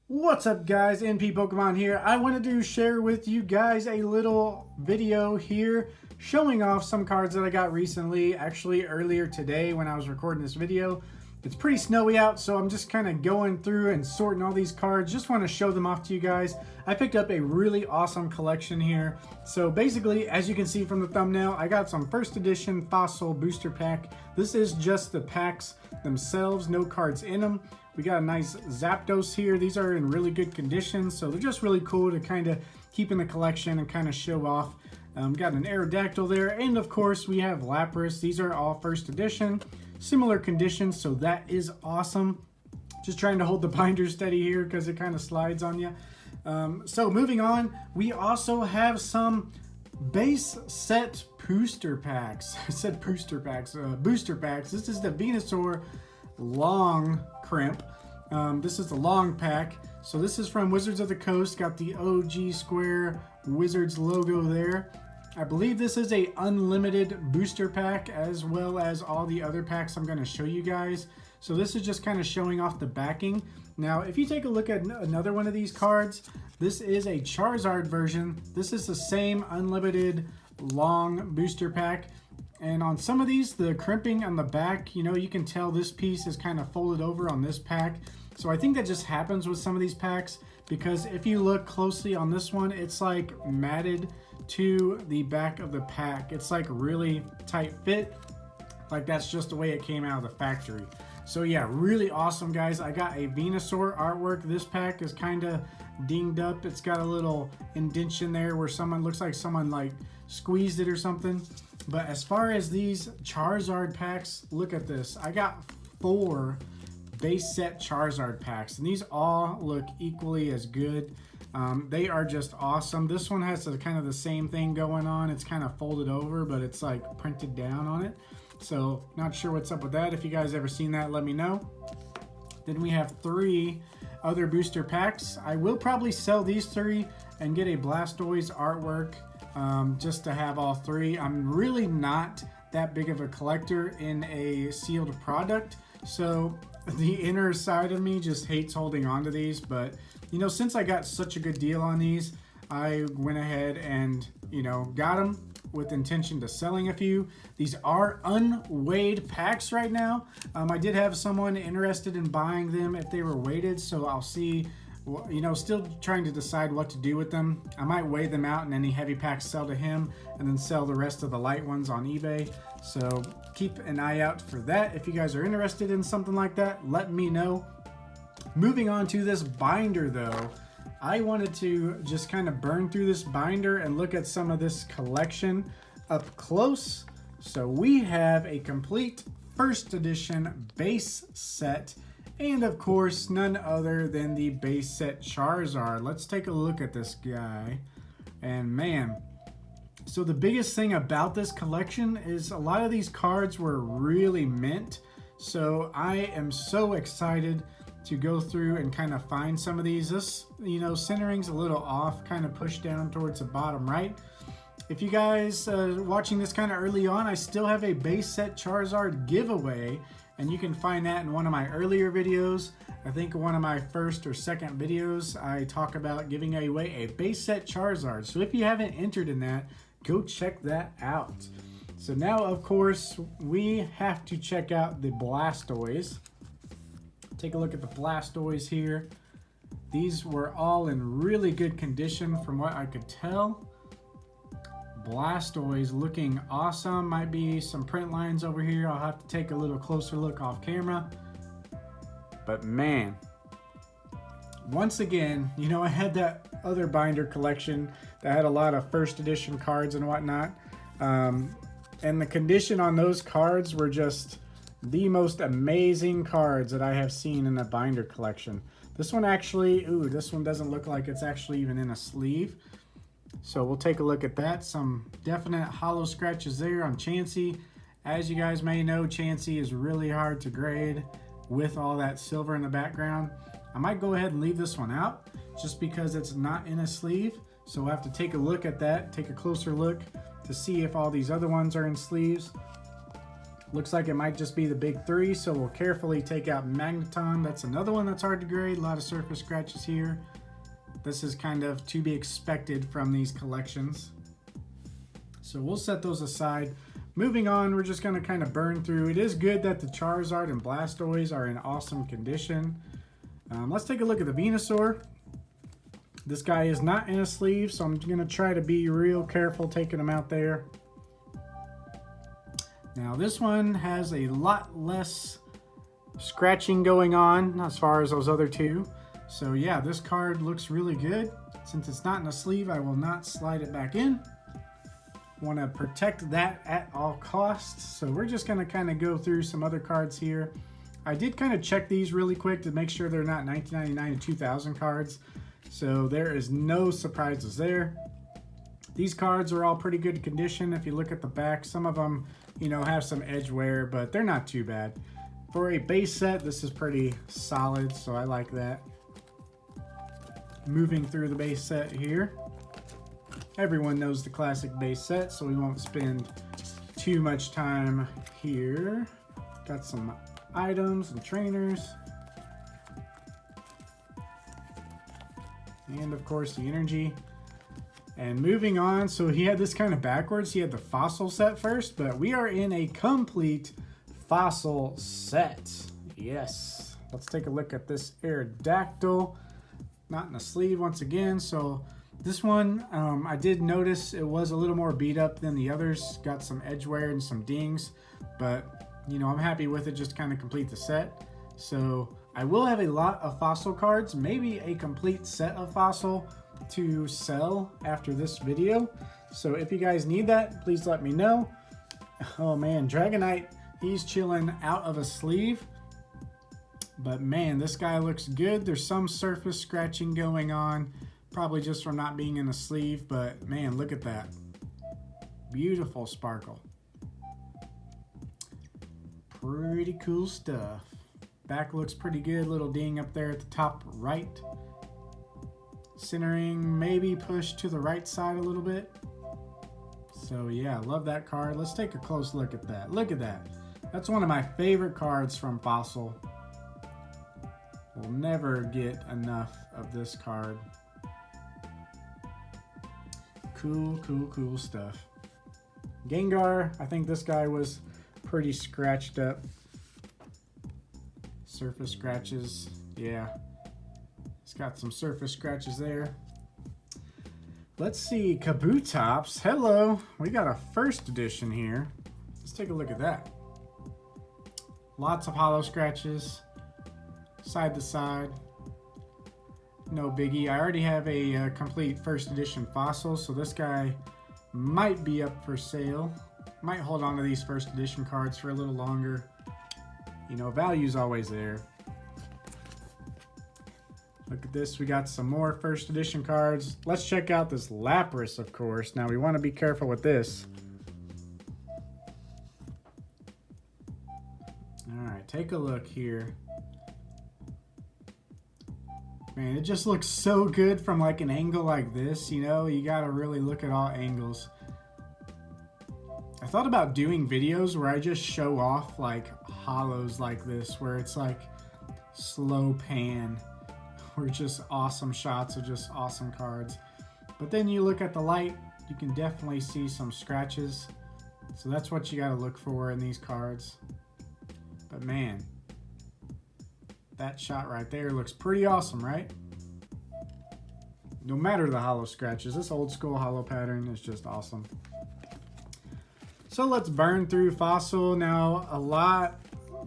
What's up guys, NP Pokemon here. I wanted to share with you guys a little video here showing off some cards that I got recently, actually earlier today when I was recording this video. It's pretty snowy out, so I'm just kind of going through and sorting all these cards. Just want to show them off to you guys. I picked up a really awesome collection here. So basically, as you can see from the thumbnail, I got some first edition Fossil booster pack. This is just the packs themselves, no cards in them. We got a nice Zapdos here. These are in really good condition, so they're just really cool to kind of keep in the collection and kind of show off. Got an Aerodactyl there, and of course we have Lapras. These are all first edition, similar conditions, so that is awesome. Just trying to hold the binder steady here because it kind of slides on you. So moving on, we also have some base set booster packs. I said booster packs, booster packs. This is the Venusaur long crimp. This is the long pack. So this is from Wizards of the Coast. Got the OG Square Wizards logo there. I believe this is a unlimited booster pack, as well as all the other packs I'm going to show you guys. So this is just kind of showing off the backing. Now, if you take a look at another one of these cards, this is a Charizard version. This is the same unlimited long booster pack. And on some of these, the crimping on the back, you can tell this piece is kind of folded over on this pack. So I think that just happens with some of these packs, because if you look closely on this one, it's like matted to the back of the pack. It's like really tight fit. Like that's just the way it came out of the factory. So yeah, really awesome guys. I got a Venusaur artwork. This pack is kind of dinged up. It's got a little indentation there where looks like someone like squeezed it or something. But as far as these Charizard packs, look at this. I got 4 base set Charizard packs, and these all look equally as good. They are just awesome. This one has kind of the same thing going on. It's kind of folded over, but it's like printed down on it. So not sure what's up with that. If you guys ever seen that, let me know. Then we have 3 other booster packs. I will probably sell these 3 and get a Blastoise artwork just to have all 3. I'm really not that big of a collector in a sealed product, so the inner side of me just hates holding on to these. But since I got such a good deal on these, I went ahead and got them with intention to selling a few. These are unweighed packs right now. I did have someone interested in buying them if they were weighted, so I'll see. Still trying to decide what to do with them. I might weigh them out and any heavy packs sell to him, and then sell the rest of the light ones on eBay. So keep an eye out for that. If you guys are interested in something like that, let me know. Moving on to this binder though, I wanted to just kind of burn through this binder and look at some of this collection up close. So we have a complete first edition base set, and of course none other than the base set Charizard. Let's take a look at this guy. And man, so the biggest thing about this collection is a lot of these cards were really mint. So I am so excited to go through and kind of find some of these. This, centering's a little off, kind of pushed down towards the bottom right. If you guys watching this kind of early on, I still have a base set Charizard giveaway, and you can find that in one of my earlier videos. I think one of my first or second videos, I talk about giving away a base set Charizard. So if you haven't entered in that, go check that out. So now, of course, we have to check out the Blastoise. Take a look at the Blastoise here. These were all in really good condition from what I could tell. Blastoise looking awesome. Might be some print lines over here. I'll have to take a little closer look off camera. But man, once again, I had that other binder collection that had a lot of first edition cards and whatnot. And the condition on those cards were just the most amazing cards that I have seen in a binder collection. This one actually, this one doesn't look like it's actually even in a sleeve. So we'll take a look at that. Some definite hollow scratches there on Chansey. As you guys may know, Chansey is really hard to grade with all that silver in the background. I might go ahead and leave this one out just because it's not in a sleeve. So we'll have to take a look at that, take a closer look to see if all these other ones are in sleeves. Looks like it might just be the big three, so we'll carefully take out Magneton. That's another one that's hard to grade. A lot of surface scratches here. This is kind of to be expected from these collections. So we'll set those aside. Moving on, we're just going to kind of burn through. It is good that the Charizard and Blastoise are in awesome condition. Let's take a look at the Venusaur. This guy is not in a sleeve, so I'm going to try to be real careful taking him out there. Now this one has a lot less scratching going on as far as those other two. So yeah, this card looks really good. Since it's not in a sleeve, I will not slide it back in. Want to protect that at all costs. So we're just going to kind of go through some other cards here. I did kind of check these really quick to make sure they're not 1999 and 2000 cards. So there is no surprises there. These cards are all pretty good condition. If you look at the back, some of them, you know, have some edge wear, but they're not too bad. For a base set, this is pretty solid, so I like that. Moving through the base set here. Everyone knows the classic base set, so we won't spend too much time here. Got some items and trainers. And of course the energy. And moving on, so he had this kind of backwards. He had the fossil set first, but we are in a complete fossil set. Yes. Let's take a look at this Aerodactyl. Not in a sleeve once again. So this one, I did notice it was a little more beat up than the others. Got some edge wear and some dings, but you know, I'm happy with it just to kind of complete the set. So I will have a lot of fossil cards, maybe a complete set of fossil to sell after this video. So if you guys need that, please let me know. Oh man, Dragonite, he's chilling out of a sleeve. But man, this guy looks good. There's some surface scratching going on, probably just from not being in a sleeve, but man, look at that. Beautiful sparkle. Pretty cool stuff. Back looks pretty good, little ding up there at the top right. Centering, maybe push to the right side a little bit. So yeah, love that card. Let's take a close look at that. Look at that. That's one of my favorite cards from Fossil. We'll never get enough of this card. Cool, cool, cool stuff. Gengar, I think this guy was pretty scratched up. Surface scratches, yeah. It's got some surface scratches there. Let's see, Kabutops. Hello, we got a first edition here. Let's take a look at that. Lots of hollow scratches, side to side. No biggie. I already have a complete first edition Fossil, so this guy might be up for sale. Might hold on to these first edition cards for a little longer. You know, value's always there. Look at this, we got some more first edition cards. Let's check out this Lapras, of course. Now we want to be careful with this. Alright, take a look here. Man, it just looks so good from like an angle like this, you know? You gotta really look at all angles. I thought about doing videos where I just show off like hollows like this, where it's like slow pan, or just awesome shots of just awesome cards. But then you look at the light, you can definitely see some scratches. So that's what you gotta look for in these cards. But man, that shot right there looks pretty awesome, right? No matter the hollow scratches, this old school hollow pattern is just awesome. So let's burn through Fossil. Now,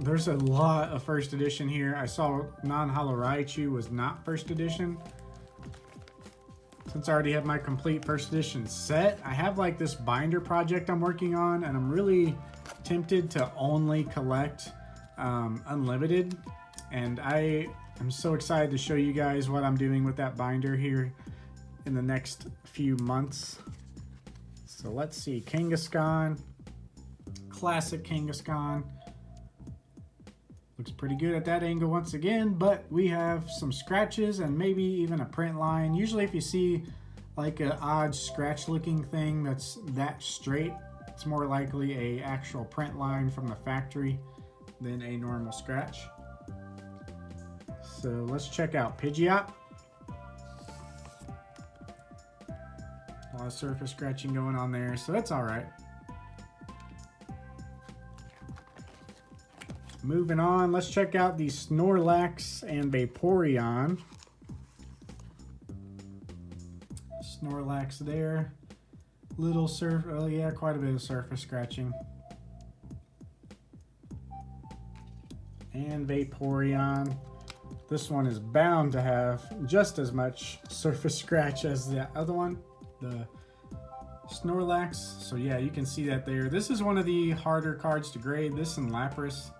there's a lot of first edition here. I saw non-hollow Raichu was not first edition. Since I already have my complete first edition set, I have like this binder project I'm working on, and I'm really tempted to only collect Unlimited. And I am so excited to show you guys what I'm doing with that binder here in the next few months. So let's see, Kangaskhan. Classic Kangaskhan. Looks pretty good at that angle once again, but we have some scratches and maybe even a print line. Usually if you see like an odd scratch looking thing that's that straight, It's more likely a actual print line from the factory than a normal scratch. So let's check out Pidgeot. A lot of surface scratching going on there, so that's all right. Moving on, let's check out the Snorlax and Vaporeon. Snorlax there. Little oh yeah, quite a bit of surface scratching. And Vaporeon. This one is bound to have just as much surface scratch as the other one, the Snorlax. So yeah, you can see that there. This is one of the harder cards to grade. This and Lapras,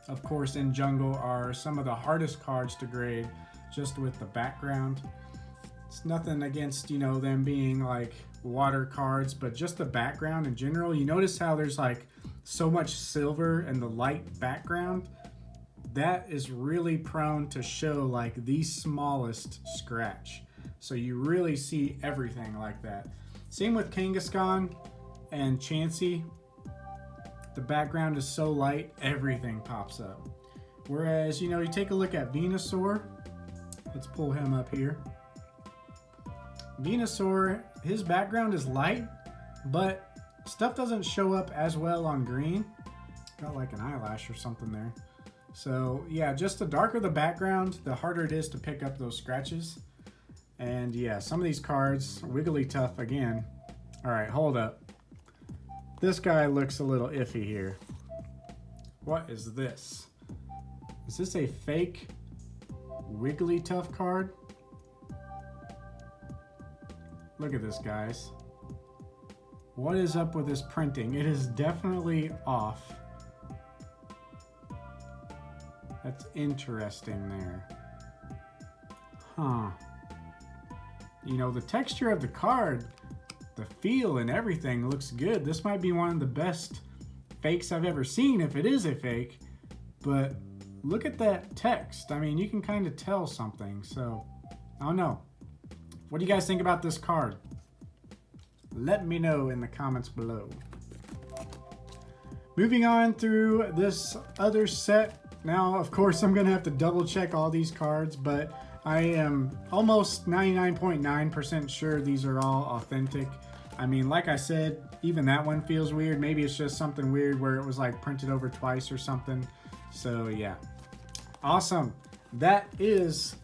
of course, in Jungle are some of the hardest cards to grade just with the background. It's nothing against, you know, them being like water cards, but just the background in general. You notice how there's like so much silver and the light background? That is really prone to show like the smallest scratch. So you really see everything like that. Same with Kangaskhan and Chansey. The background is so light, everything pops up. Whereas, you know, you take a look at Venusaur. Let's pull him up here. Venusaur, his background is light, but stuff doesn't show up as well on green. Got like an eyelash or something there. So yeah, just the darker the background, the harder it is to pick up those scratches. And yeah, some of these cards, Wigglytuff again. All right, hold up. This guy looks a little iffy here. What is this? Is this a fake Wigglytuff card? Look at this, guys. What is up with this printing? It is definitely off. That's interesting there. Huh. You know, the texture of the card, the feel and everything looks good. This might be one of the best fakes I've ever seen if it is a fake. But look at that text. I mean, you can kind of tell something. So, I don't know. What do you guys think about this card? Let me know in the comments below. Moving on through this other set. Now, of course, I'm going to have to double check all these cards, but I am almost 99.9% sure these are all authentic. I mean, like I said, even that one feels weird. Maybe it's just something weird where it was like printed over twice or something. So yeah, awesome. That is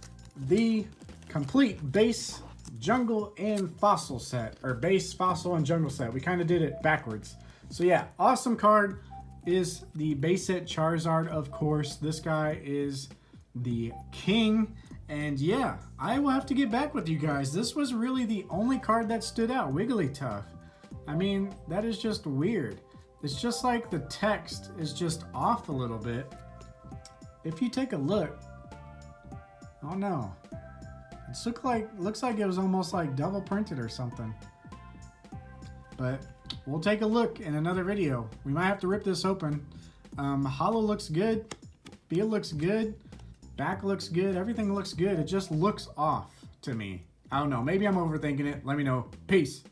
the complete base jungle and fossil set, or base fossil and jungle set. We kind of did it backwards. So yeah, awesome card is the base set Charizard, of course. This guy is the king. And yeah, I will have to get back with you guys. This was really the only card that stood out, Wigglytuff. I mean, that is just weird. It's just like the text is just off a little bit. If you take a look, oh no, it looks like it was almost like double printed or something. But we'll take a look in another video. We might have to rip this open. Holo looks good. Feel looks good. Back looks good. Everything looks good. It just looks off to me. I don't know. Maybe I'm overthinking it. Let me know. Peace.